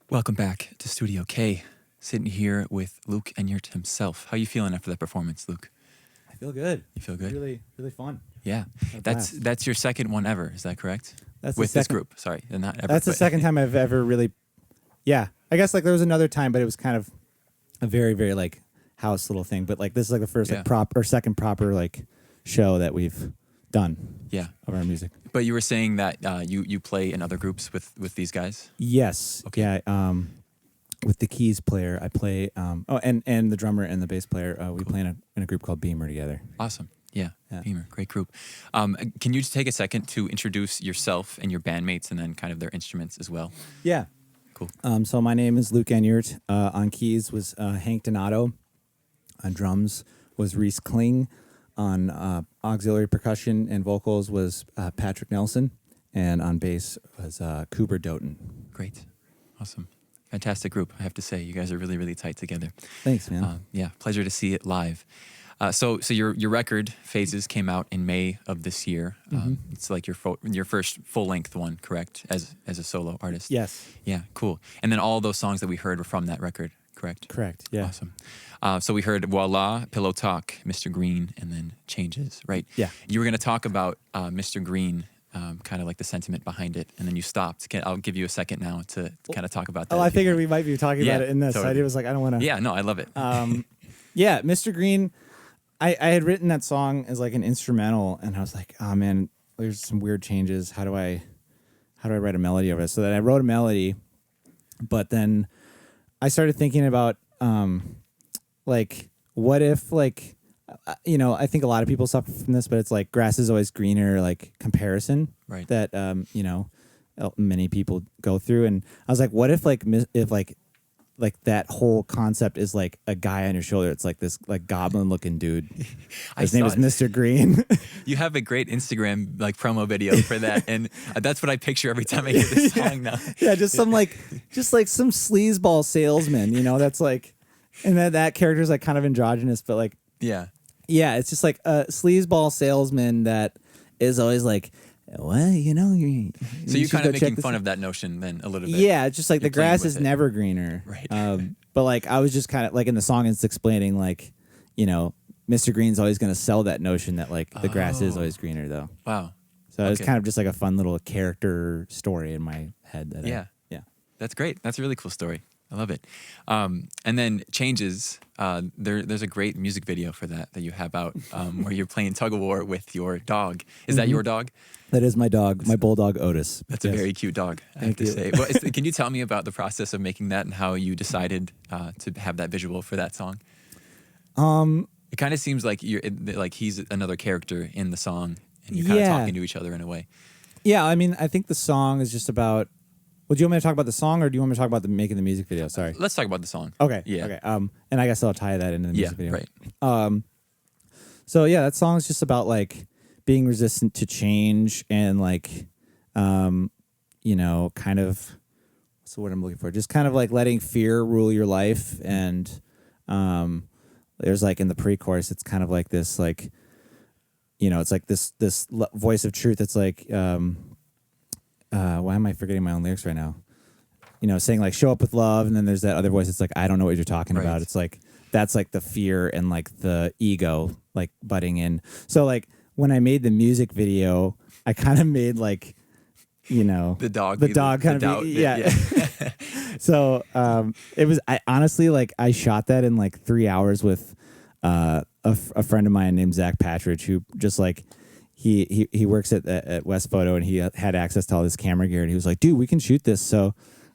Welcome back to Studio K. Sitting here with Luke Enyeart himself. How you feeling after that performance, Luke? I feel good. You feel good? Really, really fun. Yeah. Had a That's blast. that's your second one ever, is that correct? That's With the this second, group. Sorry. Not ever. That's the but- second time I've ever really. Yeah, I guess like there was another time, but it was kind of a very, very like house little thing. But like this is like the first Yeah. like second proper like show that we've done Yeah. of our music. But you were saying that you play in other groups with these guys? Yes. Okay. Yeah. With the keys player, I play. And the drummer and the bass player, we play in a group called Beamer together. Awesome. Yeah. Yeah. Beamer. Great group. Can you just take a second to introduce yourself and your bandmates and then kind of their instruments as well? Yeah. Cool. So my name is Luke Enyeart. On keys was Hank Donato. On drums was Reese Kling. On auxiliary percussion and vocals was Patrick Nelson. And on bass was Cooper Doughton. Great. Awesome. Fantastic group, I have to say. You guys are really, really tight together. Thanks, man. Yeah, pleasure to see it live. So your record Phases came out in May of this year. It's like your first full length one, correct? As a solo artist. Yes. Yeah, cool. And then all those songs that we heard were from that record, correct? Correct. Yeah. Awesome. So we heard Voila, Pillow Talk, Mr. Green, and then Changes, right? Yeah. You were going to talk about Mr. Green. Kind of like the sentiment behind it, and then you stopped. I'll give you a second now to kind of talk about that. Oh, I if you figured want. we might be talking Yeah, about it in this. totally. I was like, I don't want to. Yeah, no, I love it. Yeah, Mr. Green. I had written that song as like an instrumental, and I was like, oh man, there's some weird changes. How do I write a melody over it? So then I wrote a melody, but then I started thinking about like what if like I think a lot of people suffer from this, but it's like grass is always greener, like comparison, Right. that many people go through. And I was like, what if like that whole concept is like a guy on your shoulder? It's like this like goblin looking dude. His name is saw it. Mr. Green. You have a great Instagram like promo video for that, and that's what I picture every time I hear this song now. Yeah, just some sleazeball salesman, that's like, and that character is like kind of androgynous, but like, Yeah, yeah, it's just like a sleazeball salesman that is always like, well, you so you're should kind go of check making this fun out. of that notion then a little bit. Yeah, it's just like You're the grass playing is with it. never greener. Right. But like I was just kind of like in the song it's explaining like, Mr. Green's always going to sell that notion that like the grass is Oh. always greener though. Wow. So it's Okay. kind of just like a fun little character story in my head. Yeah. Yeah. That's great. That's a really cool story. I love it. And then Changes. There's a great music video for that you have out where you're playing tug of war with your dog. Is that your dog? That is my dog, my bulldog Otis. That's a Yes. very cute dog, I have Thank to you. say. Well, can you tell me about the process of making that and how you decided to have that visual for that song? It kind of seems like like he's another character in the song, and you're kind of Yeah. talking to each other in a way. Yeah, I mean, I think the song is just about. Well, do you want me to talk about the song, or do you want me to talk about making the music video? Sorry. Let's talk about the song. Okay. Yeah. Okay. And I guess I'll tie that into the Yeah. music video. Right. So yeah, that song is just about like being resistant to change and like, kind of what's the word I'm looking for? Just kind of like letting fear rule your life. And there's like in the pre-chorus, it's kind of like this, like, it's like this voice of truth. It's like, why am I forgetting my own lyrics right now? Saying like show up with love, and then there's that other voice. It's like I don't know what you're talking Right. about. It's like that's like the fear and like the ego like butting in. So like when I made the music video, I kind of made like The dog. the be dog kind doubt of bit, yeah. So it was I honestly like I shot that in like 3 hours with a friend of mine named Zach Patridge, who just like he works at West Photo, and he had access to all this camera gear, and he was like, dude, we can shoot this. So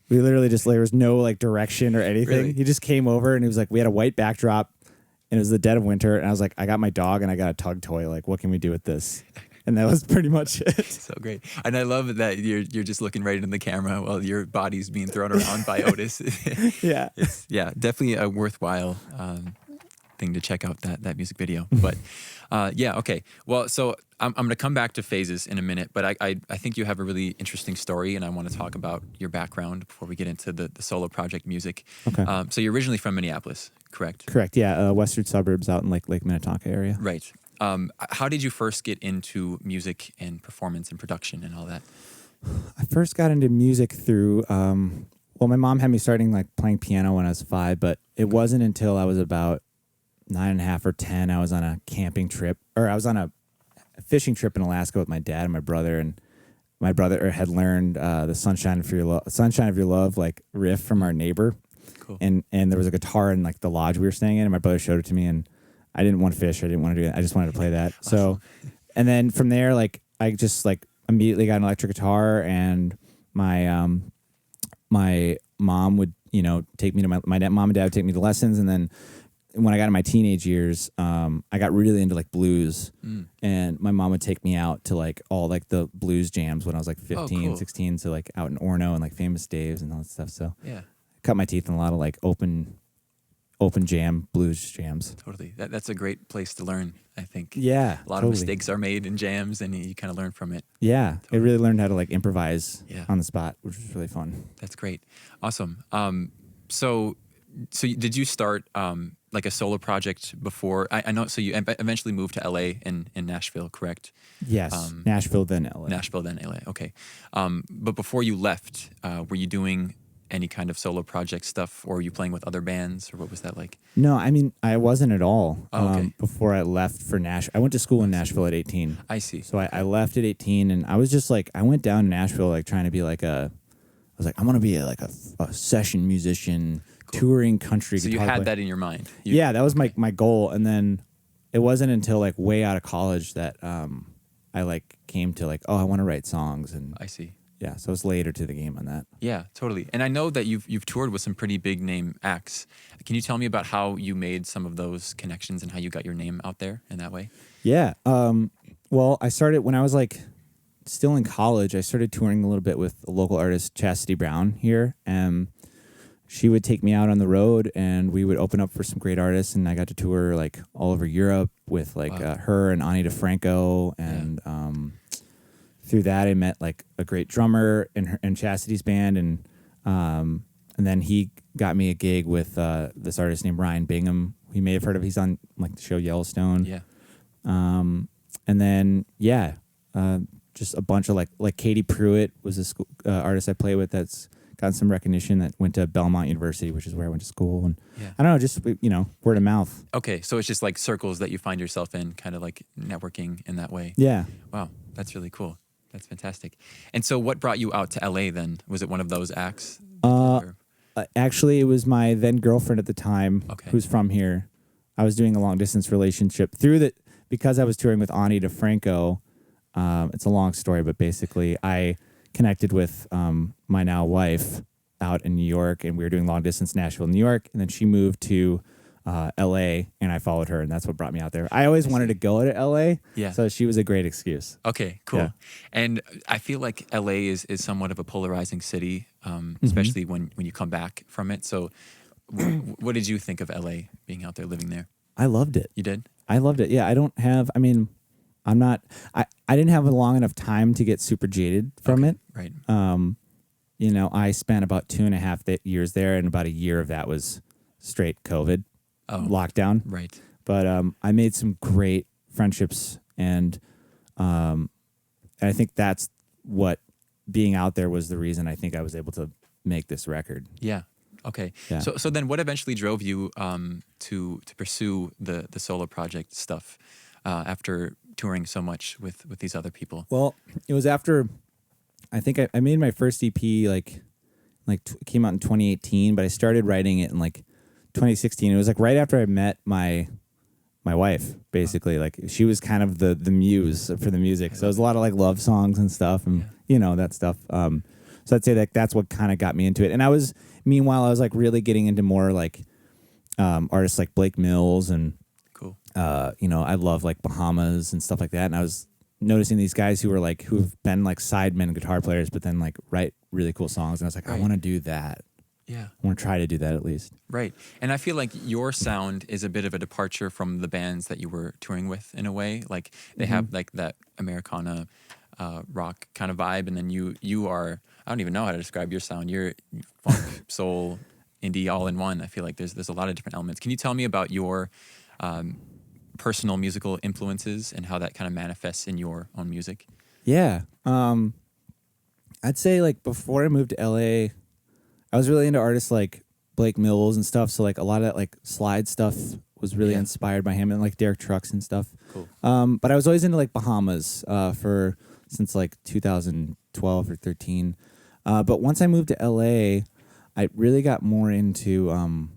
we literally just, there was no like direction or anything. Really? He just came over, and he was like, we had a white backdrop, and it was the dead of winter, and I was like, I got my dog and I got a tug toy, like what can we do with this? And that was pretty much it. So great. And I love that you're just looking right into the camera while your body's being thrown around by Otis. Yeah. It's definitely a worthwhile thing to check out that music video. But okay. Well, so I'm going to come back to Phases in a minute, but I think you have a really interesting story, and I want to talk about your background before we get into the solo project music. Okay. So you're originally from Minneapolis, correct? Correct. Yeah. Western suburbs out in like Lake Minnetonka area. Right. How did you first get into music and performance and production and all that? I first got into music through Well, my mom had me starting like playing piano when I was 5, but it wasn't until I was about 9.5 or 10. I was on a camping trip, or I was on a fishing trip in Alaska with my dad and my brother, and my brother had learned the Sunshine of Your Love like riff from our neighbor. Cool. And there was a guitar in like the lodge we were staying in, and my brother showed it to me, and I didn't want to fish. I didn't want to do it. I just wanted to play that. So, and then from there, like I just like immediately got an electric guitar, and my mom would, take me to my mom and dad would take me to lessons. And then when I got in my teenage years, I got really into like blues, and my mom would take me out to like all like the blues jams when I was like 15, 16. So like out in Orono and like Famous Dave's and all that stuff. So yeah, cut my teeth in a lot of like open jam blues jams. Totally. That's a great place to learn, I think. Yeah, a lot of mistakes are made in jams, and you kind of learn from it. Yeah, Totally. I really learned how to like improvise on the spot, which was really fun. That's great. Awesome. So did you start like a solo project before? I know. So you eventually moved to LA in Nashville, correct? Yes, Nashville then LA. Nashville then LA. Okay. But before you left, were you doing any kind of solo project stuff, or were you playing with other bands, or what was that like? No, I mean, I wasn't at all. Okay. Before I left for Nashville. I went to school in Nashville at 18. I see. So I left at 18, and I was just like, I went down to Nashville like trying to be like I was like, I'm going to be like a session musician, touring country So guitar you had player. that in your mind. Yeah, that was my goal. And then it wasn't until like way out of college that I like came to like, I want to write songs. And I see. yeah, so it's later to the game on that. Yeah, totally. And I know that you've toured with some pretty big name acts. Can you tell me about how you made some of those connections and how you got your name out there in that way? Yeah. Well, I started when I was like still in college. I started touring a little bit with a local artist, Chastity Brown here. She would take me out on the road, and we would open up for some great artists. And I got to tour like all over Europe with like her and Ani DeFranco, and through that I met like a great drummer in Chastity's band, and then he got me a gig with this artist named Ryan Bingham. You may have heard of. He's on like the show Yellowstone. Yeah. And then just a bunch of like Katie Pruitt was a school, artist I play with that's gotten some recognition, that went to Belmont University, which is where I went to school. And I don't know, just word of mouth. Okay, so it's just like circles that you find yourself in, kind of like networking in that way. Yeah. Wow, that's really cool. That's fantastic. And so what brought you out to LA then? Was it one of those acts? Actually, it was my then girlfriend at the time, who's from here. I was doing a long distance relationship because I was touring with Ani DeFranco. It's a long story, but basically I connected with my now wife out in New York, and we were doing long distance Nashville, New York, and then she moved to LA, and I followed her, and that's what brought me out there. I always wanted to go to LA, so she was a great excuse. Okay, cool. Yeah. And I feel like LA is somewhat of a polarizing city, especially when you come back from it. So what did you think of LA, being out there, living there? I loved it. You did? I loved it. Yeah, I didn't have a long enough time to get super jaded from it. Right. I spent about 2.5 years there, and about a year of that was straight COVID lockdown. Right. But I made some great friendships, and I think that's what being out there was the reason I think I was able to make this record. Yeah. Okay. Yeah. So then what eventually drove you to pursue the solo project stuff after touring so much with these other people? Well, it was after, I think I made my first EP like came out in 2018, but I started writing it in like 2016. It was like right after I met my wife, basically. Like she was kind of the muse for the music. So it was a lot of like love songs and stuff, and that stuff. So I'd say that that's what kind of got me into it. And meanwhile, I was like really getting into more like artists like Blake Mills, and cool. I love like Bahamas and stuff like that. And I was noticing these guys who've been like sidemen guitar players, but then like write really cool songs. And I was like, I want to do that. Yeah. I want to try to do that at least. Right. And I feel like your sound is a bit of a departure from the bands that you were touring with in a way. Like they have like that Americana rock kind of vibe. And then you are, I don't even know how to describe your sound. You're funk, soul, indie all in one. I feel like there's a lot of different elements. Can you tell me about your personal musical influences and how that kind of manifests in your own music? Yeah. I'd say like before I moved to LA, I was really into artists like Blake Mills and stuff. So like a lot of that like slide stuff was really inspired by him, and like Derek Trucks and stuff. Cool. But I was always into like Bahamas since like 2012 or 13. But once I moved to LA, I really got more into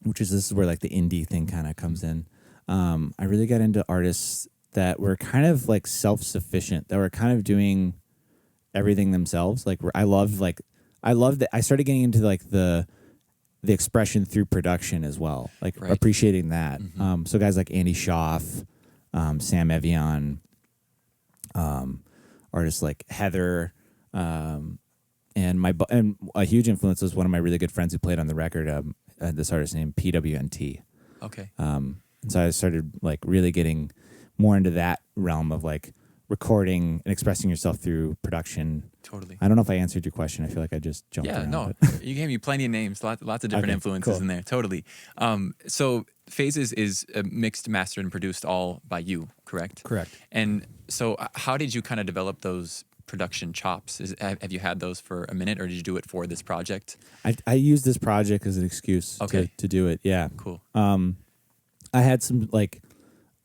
this is where like the indie thing kind of comes in. I really got into artists that were kind of like self-sufficient, that were kind of doing everything themselves. Like I loved that. I started getting into like the expression through production as well, like appreciating that. Mm-hmm. So guys like Andy Schaaf, Sam Evian, artists like Heather, and a huge influence was one of my really good friends who played on the record. This artist named PWNT. Okay. And so I started like really getting more into that realm of like recording and expressing yourself through production. Totally. I don't know if I answered your question. I feel like I just jumped around. Yeah, no, you gave me plenty of names, lots of different influences in there. Totally. So Phases is mixed, mastered, and produced all by you, correct? Correct. And so how did you kind of develop those production chops? Have you had those for a minute, or did you do it for this project? I used this project as an excuse to do it. Yeah. Cool. I had some like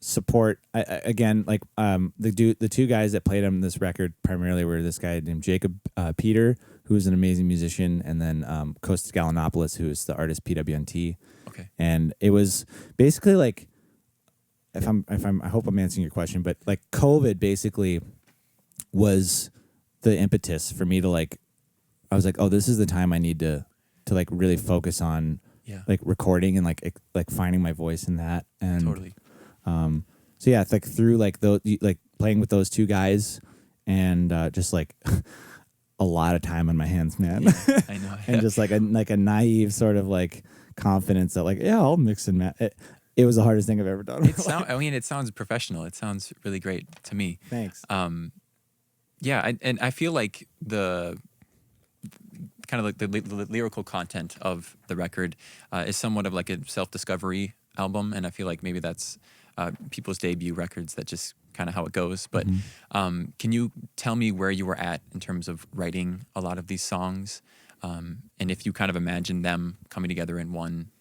support. The two guys that played on this record primarily were this guy named Jacob Peter, who is an amazing musician, and then Kostas Galanopoulos, who is the artist PWNT. Okay. And it was basically like, I hope I'm answering your question, but like COVID basically was the impetus for me to like, I was like, oh, this is the time I need to like really focus on like recording and like finding my voice in that. And totally. So yeah, it's like through like those, like playing with those two guys, and just like a lot of time on my hands, man. Yeah, I know. And just like a naive sort of like confidence that like, yeah, I'll mix and match. It was the hardest thing I've ever done. It sounds professional. It sounds really great to me. Thanks. Yeah, and I feel like the kind of like the lyrical content of the record is somewhat of like a self-discovery album, and I feel like maybe that's people's debut records. That's just kind of how it goes. But can you tell me where you were at in terms of writing a lot of these songs, and if you kind of imagine them coming together in one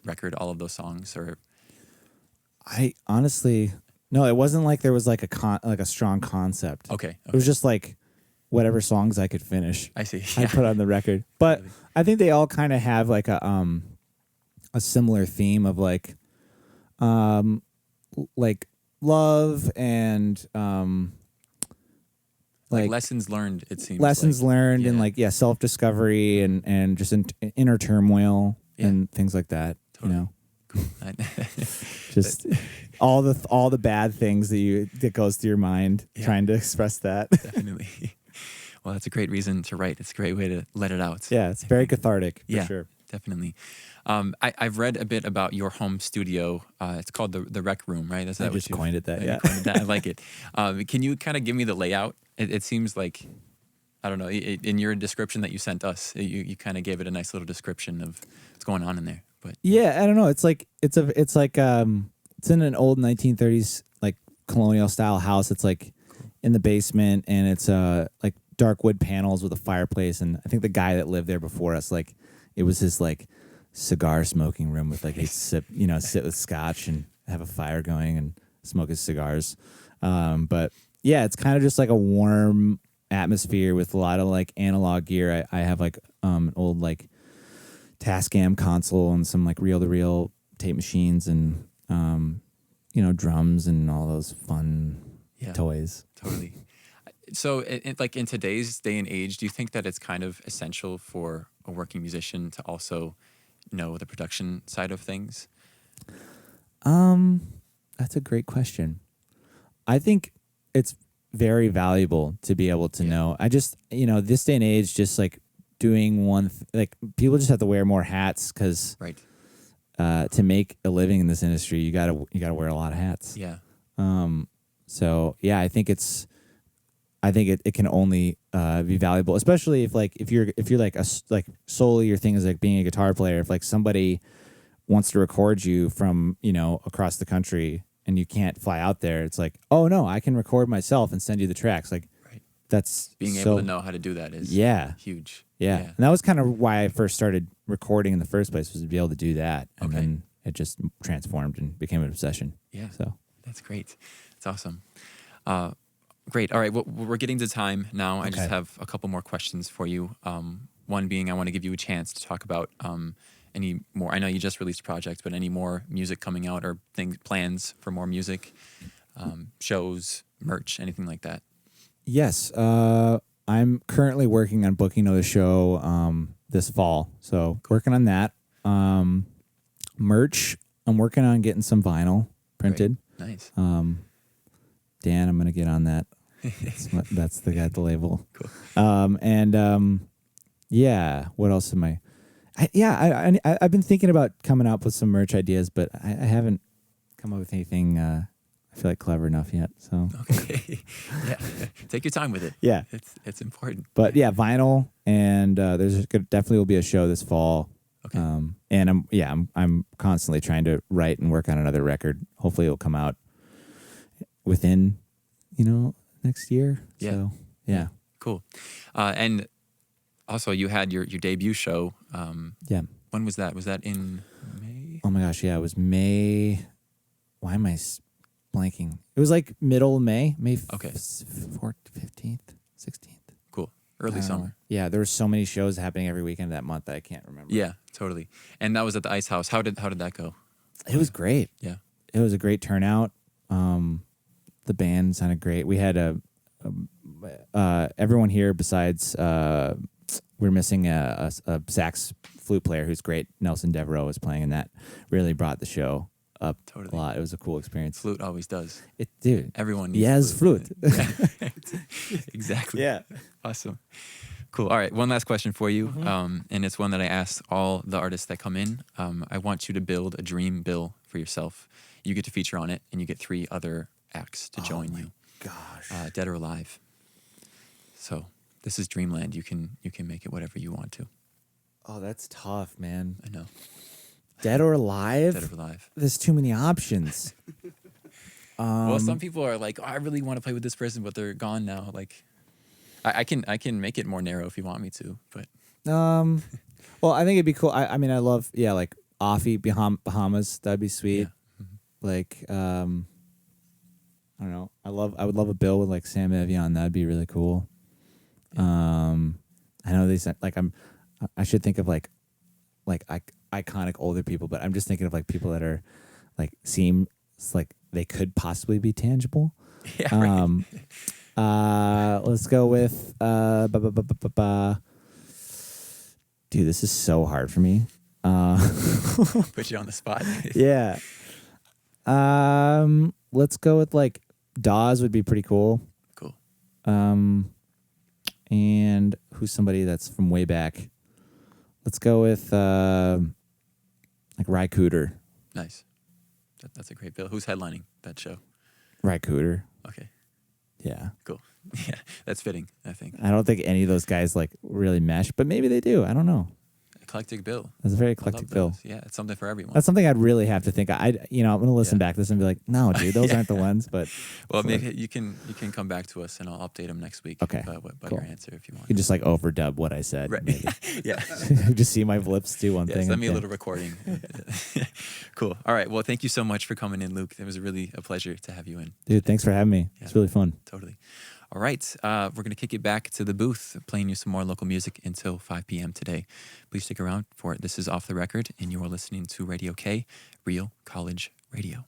record, all of those songs? Or I honestly, no, it wasn't like there was like a strong concept. Okay. It was just like whatever songs I could finish. I see. I put on the record. But really, I think they all kind of have like a similar theme of like love and like lessons learned. It seems lessons learned and like self-discovery and just inner turmoil and things like that. Totally. You know. Just all the bad things that goes through your mind trying to express that. Definitely. Well, that's a great reason to write. It's a great way to let it out. Yeah, it's very cathartic for sure. Definitely. I've read a bit about your home studio. It's called the Rec Room, right? I just coined it that. Yeah, coined that. I like it. Can you kind of give me the layout? It seems like, I don't know, in your description that you sent us, you kind of gave it a nice little description of what's going on in there. But yeah, I don't know. It's in an old 1930s like colonial style house. It's like in the basement, and it's like dark wood panels with a fireplace. And I think the guy that lived there before us, like it was his like cigar smoking room with like sit with scotch and have a fire going and smoke his cigars. But yeah, it's kind of just like a warm atmosphere with a lot of like analog gear. I have like an old like Tascam console and some like reel-to-reel tape machines and drums and all those fun toys. Totally. So like in today's day and age, do you think that it's kind of essential for a working musician to also know the production side of things? That's a great question. I think it's very valuable to be able to know. I just, this day and age, just like doing like people just have to wear more hats because to make a living in this industry, you gotta wear a lot of hats. Yeah. So yeah, I think it can only be valuable, especially if you're like solely your thing is like being a guitar player. If like somebody wants to record you from across the country and you can't fly out there, it's like, oh no, I can record myself and send you the tracks. Like that's being able to know how to do that is huge. Yeah. And that was kind of why I first started recording in the first place, was to be able to do that. And then it just transformed and became an obsession. Yeah. So that's great. That's awesome. Great. All right. Well, we're getting to time now. I just have a couple more questions for you. One being, I want to give you a chance to talk about any more. I know you just released projects, but any more music coming out or plans for more music, shows, merch, anything like that? Yes. I'm currently working on booking another show this fall. So working on that. Merch, I'm working on getting some vinyl printed. Great. Nice. Dan, I'm going to get on that. That's the guy at the label. Cool. Yeah, what else am I've been thinking about coming up with some merch ideas, but I haven't come up with anything I feel like clever enough yet. So okay. Yeah. Take your time with it. Yeah. It's important. But yeah, vinyl, and definitely will be a show this fall. Okay. And I'm constantly trying to write and work on another record. Hopefully it'll come out within, next year. Yeah. So, yeah. Cool. And also you had your debut show. Yeah. When was that? Was that in May? Oh my gosh. Yeah. It was May. Why am I blanking? It was like middle of May, May 4th, 15th, 16th. Cool. Early summer. Yeah. There were so many shows happening every weekend that month that I can't remember. Yeah, totally. And that was at the Ice House. How did that go? It was great. Yeah. It was a great turnout. The band sounded great. We had everyone here besides we're missing a sax flute player who's great. Nelson Devereaux was playing, and that really brought the show up a lot. It was a cool experience. Flute always does. Dude. Everyone needs flute. Yeah. Exactly. Yeah. Awesome. Cool. All right. One last question for you. Mm-hmm. And it's one that I ask all the artists that come in. I want you to build a dream bill for yourself. You get to feature on it, and you get 3 other acts to join you. Gosh. Dead or alive. So this is Dreamland. You can make it whatever you want to. Oh, that's tough, man. I know. Dead or alive? Dead or alive. There's too many options. Well, some people are like, I really want to play with this person, but they're gone now. Like, I can make it more narrow if you want me to, but. Well, I think it'd be cool. I mean, I love, like Offie, Bahamas. That'd be sweet. Yeah. Mm-hmm. Like, I don't know. I would love a bill with like Sam Evian. That'd be really cool. Yeah. I know these like I should think of like iconic older people, but I'm just thinking of like people that are like seem like they could possibly be tangible. Yeah. Right. Let's go with Dude, this is so hard for me. Put you on the spot. Yeah. Let's go with like Dawes would be pretty cool. Cool. And who's somebody that's from way back? Let's go with like Ry Cooder. Nice. That's a great bill. Who's headlining that show? Ry Cooder. Okay. Yeah. Cool. Yeah, that's fitting, I think. I don't think any of those guys like really mesh, but maybe they do. I don't know. Eclectic bill. That's a very eclectic bill. Yeah, it's something for everyone. That's something I'd really have to think. I'm going to listen back to this and be like, no, dude, those aren't the ones. But well, maybe you can come back to us and I'll update them next week. Okay, About cool. your answer if you want. You can just like overdub what I said. Right. Maybe. Yeah. Just see my lips do one thing. Send me a little recording. Cool. All right. Well, thank you so much for coming in, Luke. It was really a pleasure to have you in. Dude, thanks for having me. Yeah. It's really fun. Totally. All right, we're going to kick it back to the booth, playing you some more local music until 5 p.m. today. Please stick around for it. This is Off the Record, and you are listening to Radio K, Real College Radio.